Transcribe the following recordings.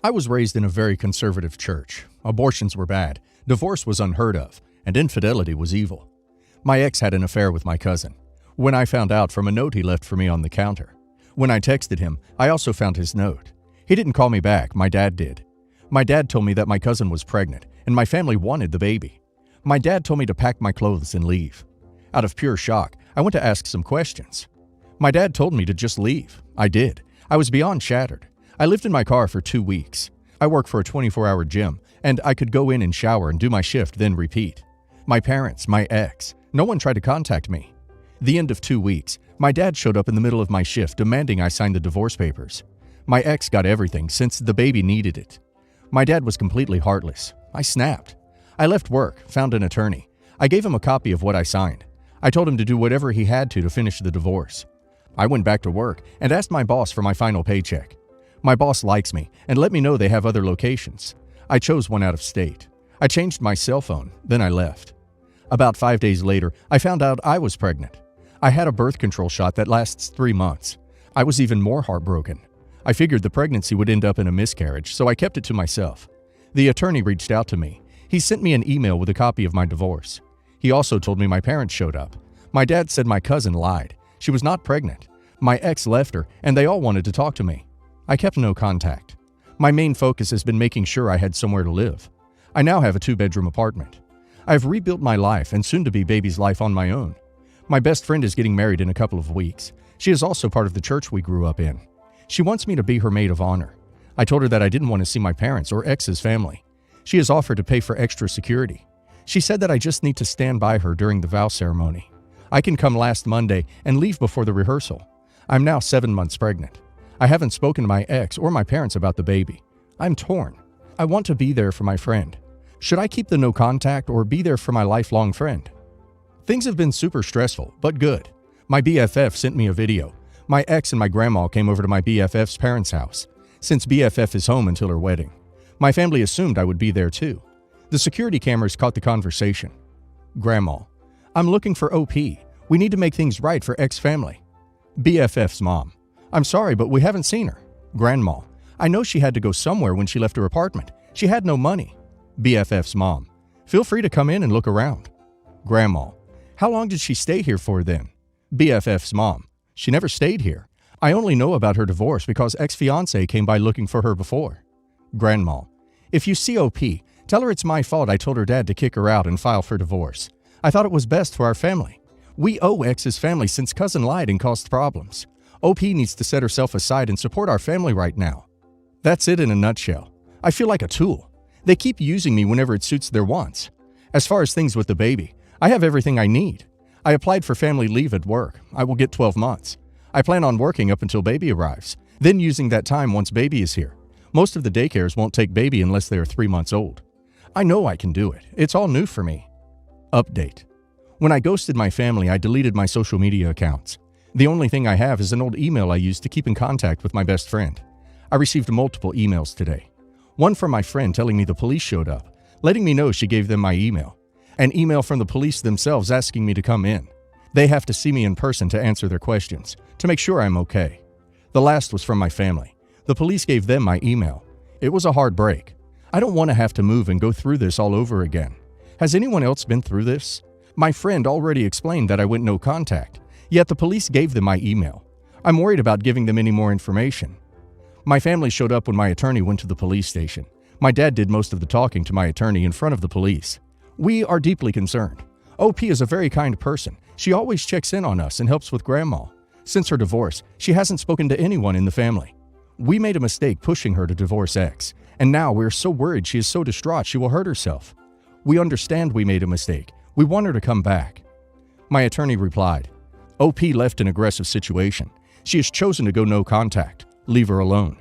I was raised in a very conservative church. Abortions were bad, divorce was unheard of, and infidelity was evil. My ex had an affair with my cousin. When I found out from a note he left for me on the counter. When I texted him, I also found his note. He didn't call me back, my dad did. My dad told me that my cousin was pregnant, and my family wanted the baby. My dad told me to pack my clothes and leave. Out of pure shock, I went to ask some questions. My dad told me to just leave. I did. I was beyond shattered. I lived in my car for 2 weeks. I work for a 24-hour gym, and I could go in and shower and do my shift, then repeat. My parents, my ex, no one tried to contact me. The end of 2 weeks, my dad showed up in the middle of my shift demanding I sign the divorce papers. My ex got everything since the baby needed it. My dad was completely heartless. I snapped. I left work, found an attorney. I gave him a copy of what I signed. I told him to do whatever he had to finish the divorce. I went back to work and asked my boss for my final paycheck. My boss likes me and let me know they have other locations. I chose one out of state. I changed my cell phone, then I left. About 5 days later, I found out I was pregnant. I had a birth control shot that lasts 3 months. I was even more heartbroken. I figured the pregnancy would end up in a miscarriage, so I kept it to myself. The attorney reached out to me. He sent me an email with a copy of my divorce. He also told me my parents showed up. My dad said my cousin lied. She was not pregnant. My ex left her, and they all wanted to talk to me. I kept no contact. My main focus has been making sure I had somewhere to live. I now have a 2-bedroom apartment. I've rebuilt my life and soon-to-be baby's life on my own. My best friend is getting married in a couple of weeks. She is also part of the church we grew up in. She wants me to be her maid of honor. I told her that I didn't want to see my parents or ex's family. She has offered to pay for extra security. She said that I just need to stand by her during the vow ceremony. I can come last Monday and leave before the rehearsal. I'm now 7 months pregnant. I haven't spoken to my ex or my parents about the baby. I'm torn. I want to be there for my friend. Should I keep the no contact or be there for my lifelong friend? Things have been super stressful, but good. My BFF sent me a video. My ex and my grandma came over to my BFF's parents' house, since BFF is home until her wedding. My family assumed I would be there too. The security cameras caught the conversation. Grandma: I'm looking for OP. We need to make things right for ex-family. BFF's mom: I'm sorry, but we haven't seen her. Grandma: I know she had to go somewhere when she left her apartment. She had no money. BFF's mom: Feel free to come in and look around. Grandma: How long did she stay here for then? BFF's mom: She never stayed here. I only know about her divorce because ex-fiancé came by looking for her before. Grandma: If you see OP, tell her it's my fault I told her dad to kick her out and file for divorce. I thought it was best for our family. We owe ex's family since cousin lied and caused problems. OP needs to set herself aside and support our family right now. That's it in a nutshell. I feel like a tool. They keep using me whenever it suits their wants. As far as things with the baby, I have everything I need. I applied for family leave at work. I will get 12 months. I plan on working up until baby arrives, then using that time once baby is here. Most of the daycares won't take baby unless they are 3 months old. I know I can do it. It's all new for me. Update. When I ghosted my family, I deleted my social media accounts. The only thing I have is an old email I used to keep in contact with my best friend. I received multiple emails today. One from my friend telling me the police showed up, letting me know she gave them my email. An email from the police themselves asking me to come in. They have to see me in person to answer their questions, to make sure I'm okay. The last was from my family. The police gave them my email. It was a hard break. I don't want to have to move and go through this all over again. Has anyone else been through this? My friend already explained that I went no contact, yet the police gave them my email. I'm worried about giving them any more information. My family showed up when my attorney went to the police station. My dad did most of the talking to my attorney in front of the police. We are deeply concerned. OP is a very kind person. She always checks in on us and helps with grandma. Since her divorce, she hasn't spoken to anyone in the family. We made a mistake pushing her to divorce ex, and now we're so worried she is so distraught she will hurt herself. We understand we made a mistake. We want her to come back. My attorney replied, OP left an aggressive situation. She has chosen to go no contact. Leave her alone.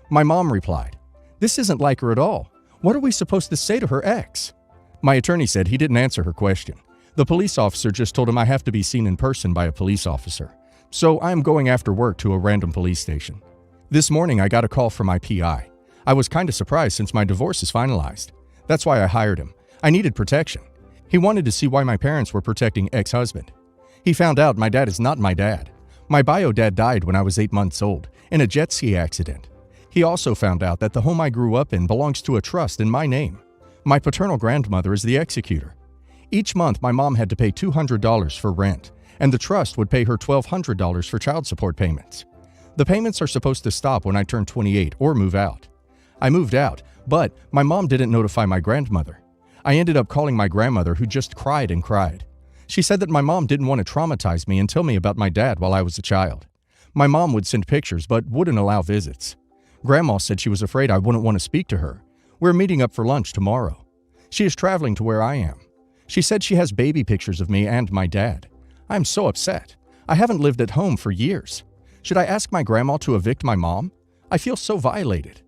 My mom replied, This isn't like her at all. What are we supposed to say to her ex? My attorney said he didn't answer her question. The police officer just told him I have to be seen in person by a police officer. So I'm going after work to a random police station. This morning I got a call from my PI. I was kind of surprised since my divorce is finalized. That's why I hired him. I needed protection. He wanted to see why my parents were protecting ex-husband. He found out my dad is not my dad. My bio dad died when I was 8 months old in a jet ski accident. He also found out that the home I grew up in belongs to a trust in my name. My paternal grandmother is the executor. Each month, my mom had to pay $200 for rent, and the trust would pay her $1,200 for child support payments. The payments are supposed to stop when I turn 28 or move out. I moved out, but my mom didn't notify my grandmother. I ended up calling my grandmother, who just cried and cried. She said that my mom didn't want to traumatize me and tell me about my dad while I was a child. My mom would send pictures but wouldn't allow visits. Grandma said she was afraid I wouldn't want to speak to her. We're meeting up for lunch tomorrow. She is traveling to where I am. She said she has baby pictures of me and my dad. I'm so upset. I haven't lived at home for years. Should I ask my grandma to evict my mom? I feel so violated.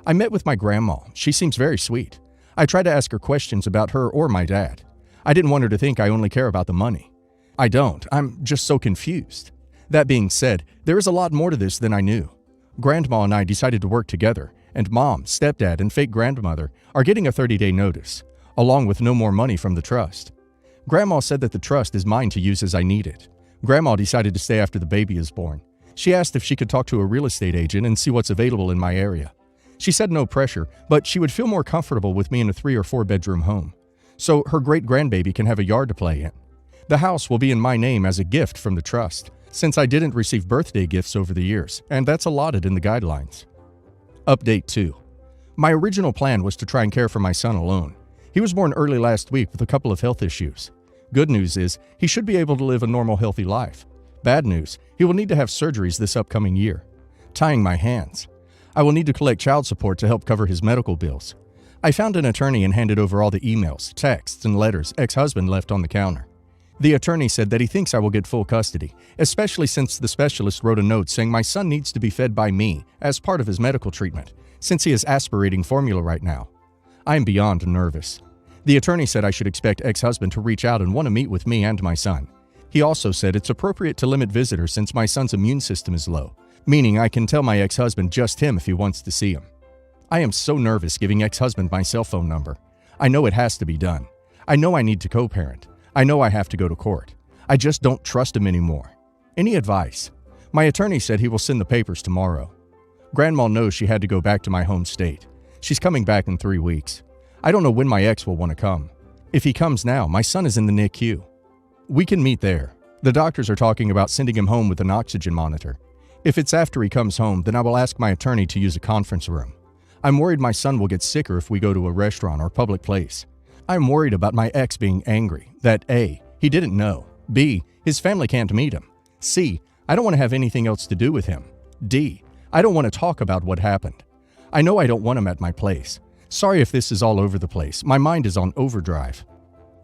I met with my grandma. She seems very sweet. I tried to ask her questions about her or my dad. I didn't want her to think I only care about the money. I don't. I'm just so confused. That being said, there is a lot more to this than I knew. Grandma and I decided to work together, and Mom, Stepdad, and fake grandmother are getting a 30-day notice, along with no more money from the trust. Grandma said that the trust is mine to use as I need it. Grandma decided to stay after the baby is born. She asked if she could talk to a real estate agent and see what's available in my area. She said no pressure, but she would feel more comfortable with me in a 3 or 4 bedroom home, so her great-grandbaby can have a yard to play in. The house will be in my name as a gift from the trust, since I didn't receive birthday gifts over the years, and that's allotted in the guidelines. Update 2. My original plan was to try and care for my son alone. He was born early last week with a couple of health issues. Good news is, he should be able to live a normal, healthy life. Bad news, he will need to have surgeries this upcoming year. Tying my hands. I will need to collect child support to help cover his medical bills. I found an attorney and handed over all the emails, texts, and letters ex-husband left on the counter. The attorney said that he thinks I will get full custody, especially since the specialist wrote a note saying my son needs to be fed by me as part of his medical treatment, since he is aspirating formula right now. I am beyond nervous. The attorney said I should expect ex-husband to reach out and want to meet with me and my son. He also said it's appropriate to limit visitors since my son's immune system is low, meaning I can tell my ex-husband just him if he wants to see him. I am so nervous giving ex-husband my cell phone number. I know it has to be done. I know I need to co-parent. I know I have to go to court. I just don't trust him anymore. Any advice? My attorney said he will send the papers tomorrow. Grandma knows she had to go back to my home state. She's coming back in 3 weeks. I don't know when my ex will want to come. If he comes now, my son is in the NICU. We can meet there. The doctors are talking about sending him home with an oxygen monitor. If it's after he comes home, then I will ask my attorney to use a conference room. I'm worried my son will get sicker if we go to a restaurant or public place. I'm worried about my ex being angry, that A, he didn't know, B, his family can't meet him, C, I don't want to have anything else to do with him, D, I don't want to talk about what happened. I know I don't want him at my place. Sorry if this is all over the place. My mind is on overdrive.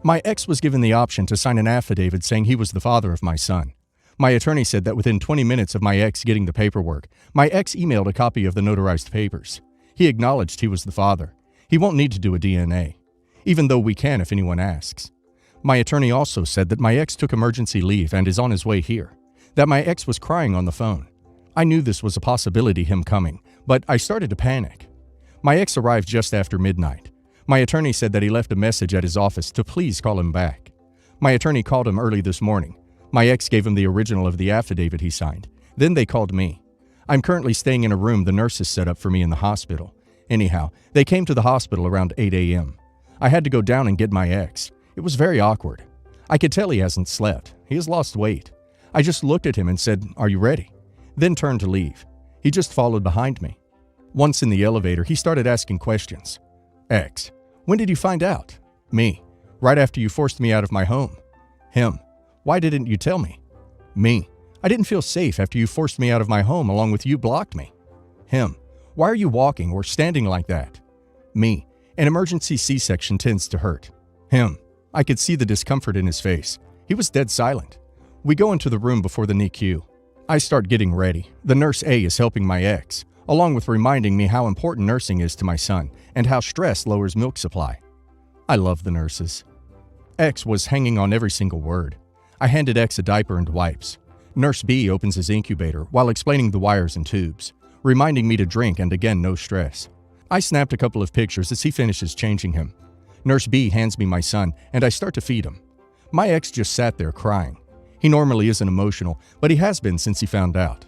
My ex was given the option to sign an affidavit saying he was the father of my son. My attorney said that within 20 minutes of my ex getting the paperwork, my ex emailed a copy of the notarized papers. He acknowledged he was the father. He won't need to do a DNA, even though we can if anyone asks. My attorney also said that my ex took emergency leave and is on his way here, that my ex was crying on the phone. I knew this was a possibility, him coming, but I started to panic. My ex arrived just after midnight. My attorney said that he left a message at his office to please call him back. My attorney called him early this morning. My ex gave him the original of the affidavit he signed. Then they called me. I'm currently staying in a room the nurses set up for me in the hospital. Anyhow, they came to the hospital around 8 a.m. I had to go down and get my ex. It was very awkward. I could tell he hasn't slept. He has lost weight. I just looked at him and said, "Are you ready?" Then turned to leave. He just followed behind me. Once in the elevator, he started asking questions. Ex, when did you find out? Me, right after you forced me out of my home. Him, why didn't you tell me? Me, I didn't feel safe after you forced me out of my home along with you blocked me. Him, why are you walking or standing like that? Me, an emergency C-section tends to hurt. Him, I could see the discomfort in his face. He was dead silent. We go into the room before the NICU. I start getting ready. The nurse A is helping my ex, along with reminding me how important nursing is to my son and how stress lowers milk supply. I love the nurses. X was hanging on every single word. I handed X a diaper and wipes. Nurse B opens his incubator while explaining the wires and tubes, reminding me to drink and again no stress. I snapped a couple of pictures as he finishes changing him. Nurse B hands me my son and I start to feed him. My ex just sat there crying. He normally isn't emotional, but he has been since he found out.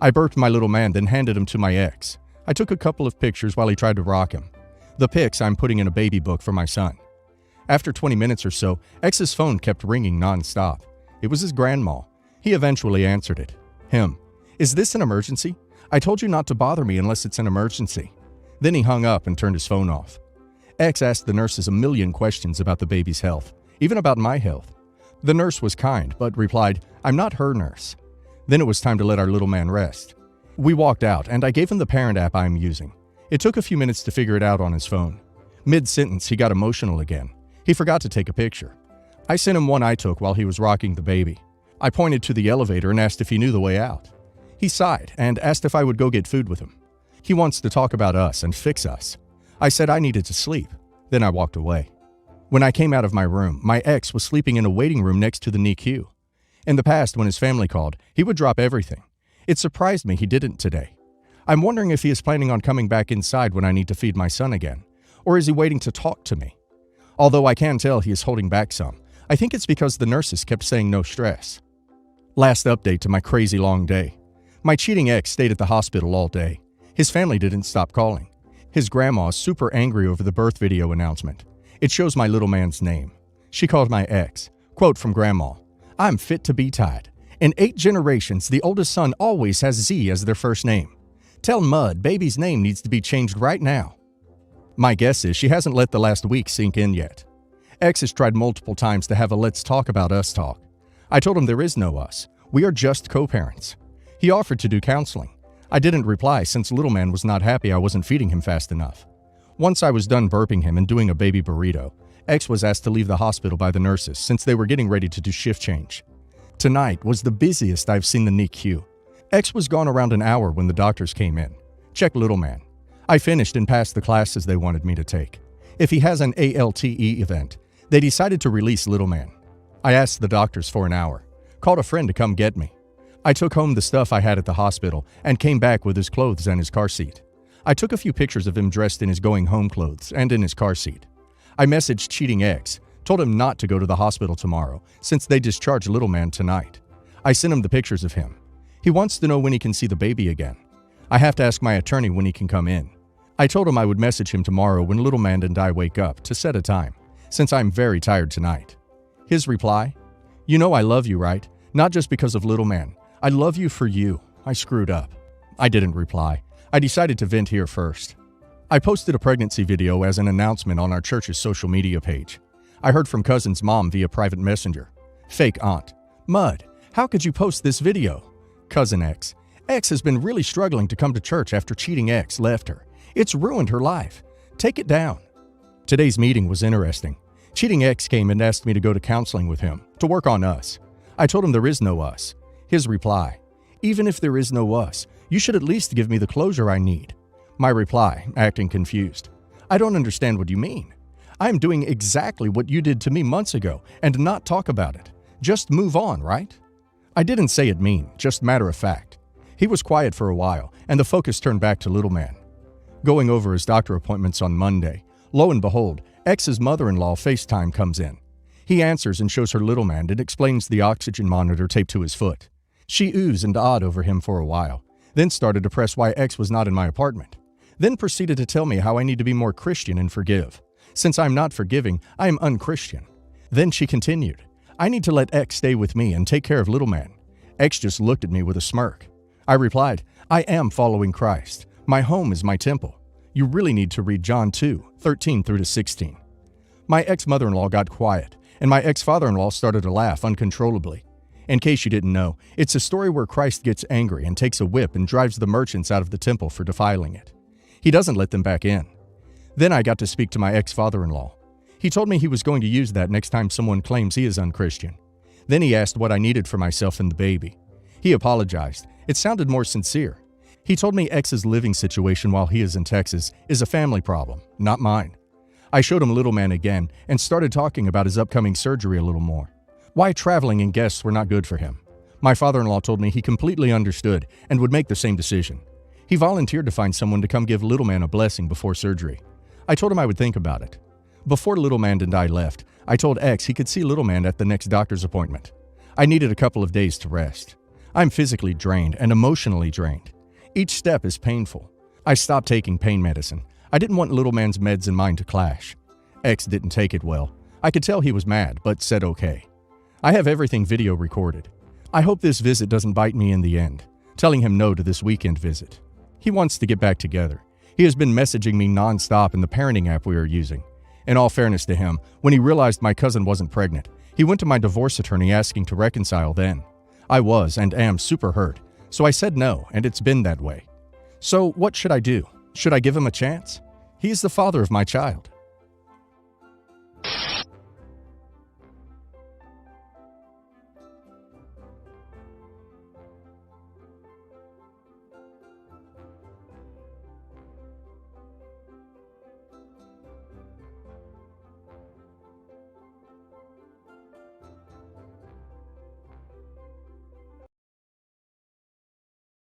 I burped my little man, then handed him to my ex. I took a couple of pictures while he tried to rock him. The pics I'm putting in a baby book for my son. After 20 minutes or so, X's phone kept ringing nonstop. It was his grandma. He eventually answered it. Him. Is this an emergency? I told you not to bother me unless it's an emergency. Then he hung up and turned his phone off. X asked the nurses a million questions about the baby's health, even about my health. The nurse was kind, but replied, I'm not her nurse. Then it was time to let our little man rest. We walked out, and I gave him the parent app I'm using. It took a few minutes to figure it out on his phone. Mid-sentence, he got emotional again. He forgot to take a picture. I sent him one I took while he was rocking the baby. I pointed to the elevator and asked if he knew the way out. He sighed and asked if I would go get food with him. He wants to talk about us and fix us. I said I needed to sleep. Then I walked away. When I came out of my room, my ex was sleeping in a waiting room next to the NICU. In the past, when his family called, he would drop everything. It surprised me he didn't today. I'm wondering if he is planning on coming back inside when I need to feed my son again. Or is he waiting to talk to me? Although I can tell he is holding back some, I think it's because the nurses kept saying no stress. Last update to my crazy long day. My cheating ex stayed at the hospital all day. His family didn't stop calling. His grandma is super angry over the birth video announcement. It shows my little man's name. She called my ex. Quote from Grandma, I'm fit to be tied. In 8 generations, the oldest son always has Z as their first name. Tell Mud baby's name needs to be changed right now. My guess is she hasn't let the last week sink in yet. X has tried multiple times to have a let's talk about us talk. I told him there is no us. We are just co-parents. He offered to do counseling. I didn't reply since little man was not happy I wasn't feeding him fast enough. Once I was done burping him and doing a baby burrito, X was asked to leave the hospital by the nurses since they were getting ready to do shift change. Tonight was the busiest I've seen the NICU. X was gone around an hour when the doctors came in. Check little man. I finished and passed the classes they wanted me to take. If he has an ALTE event, they decided to release little man. I asked the doctors for an hour, called a friend to come get me. I took home the stuff I had at the hospital and came back with his clothes and his car seat. I took a few pictures of him dressed in his going home clothes and in his car seat. I messaged cheating ex, told him not to go to the hospital tomorrow since they discharged little man tonight. I sent him the pictures of him. He wants to know when he can see the baby again. I have to ask my attorney when he can come in. I told him I would message him tomorrow when little man and I wake up to set a time, since I'm very tired tonight. His reply, you know I love you, right? Not just because of little man. I love you for you. I screwed up. I didn't reply. I decided to vent here first. I posted a pregnancy video as an announcement on our church's social media page. I heard from cousin's mom via private messenger. Fake aunt. Mud, how could you post this video? Cousin X. X has been really struggling to come to church after cheating X left her. It's ruined her life. Take it down. Today's meeting was interesting. Cheating X came and asked me to go to counseling with him, to work on us. I told him there is no us. His reply, even if there is no us, you should at least give me the closure I need. My reply, acting confused, I don't understand what you mean. I am doing exactly what you did to me months ago and not talk about it. Just move on, right? I didn't say it mean, just matter of fact. He was quiet for a while and the focus turned back to little man. Going over his doctor appointments on Monday, lo and behold, X's mother-in-law FaceTime comes in. He answers and shows her little man and explains the oxygen monitor taped to his foot. She oohs and ahhed over him for a while, then started to press why X was not in my apartment. Then proceeded to tell me how I need to be more Christian and forgive. Since I'm not forgiving, I am unchristian. Then she continued, I need to let X stay with me and take care of little man. X just looked at me with a smirk. I replied, I am following Christ. My home is my temple. You really need to read John 2:13 through to 16. My ex-mother-in-law got quiet, and my ex-father-in-law started to laugh uncontrollably. In case you didn't know, it's a story where Christ gets angry and takes a whip and drives the merchants out of the temple for defiling it. He doesn't let them back in. Then I got to speak to my ex-father-in-law. He told me he was going to use that next time someone claims he is unchristian. Then he asked what I needed for myself and the baby. He apologized. It sounded more sincere. He told me X's living situation while he is in Texas is a family problem, not mine. I showed him little man again and started talking about his upcoming surgery a little more. Why traveling and guests were not good for him. My father-in-law told me he completely understood and would make the same decision. He volunteered to find someone to come give little man a blessing before surgery. I told him I would think about it. Before little man and I left, I told X he could see little man at the next doctor's appointment. I needed a couple of days to rest. I'm physically drained and emotionally drained. Each step is painful. I stopped taking pain medicine. I didn't want little man's meds and mine to clash. X didn't take it well. I could tell he was mad, but said okay. I have everything video recorded. I hope this visit doesn't bite me in the end, telling him no to this weekend visit. He wants to get back together. He has been messaging me nonstop in the parenting app we are using. In all fairness to him, when he realized my cousin wasn't pregnant, he went to my divorce attorney asking to reconcile then. I was and am super hurt, so I said no, and it's been that way. So what should I do? Should I give him a chance? He is the father of my child.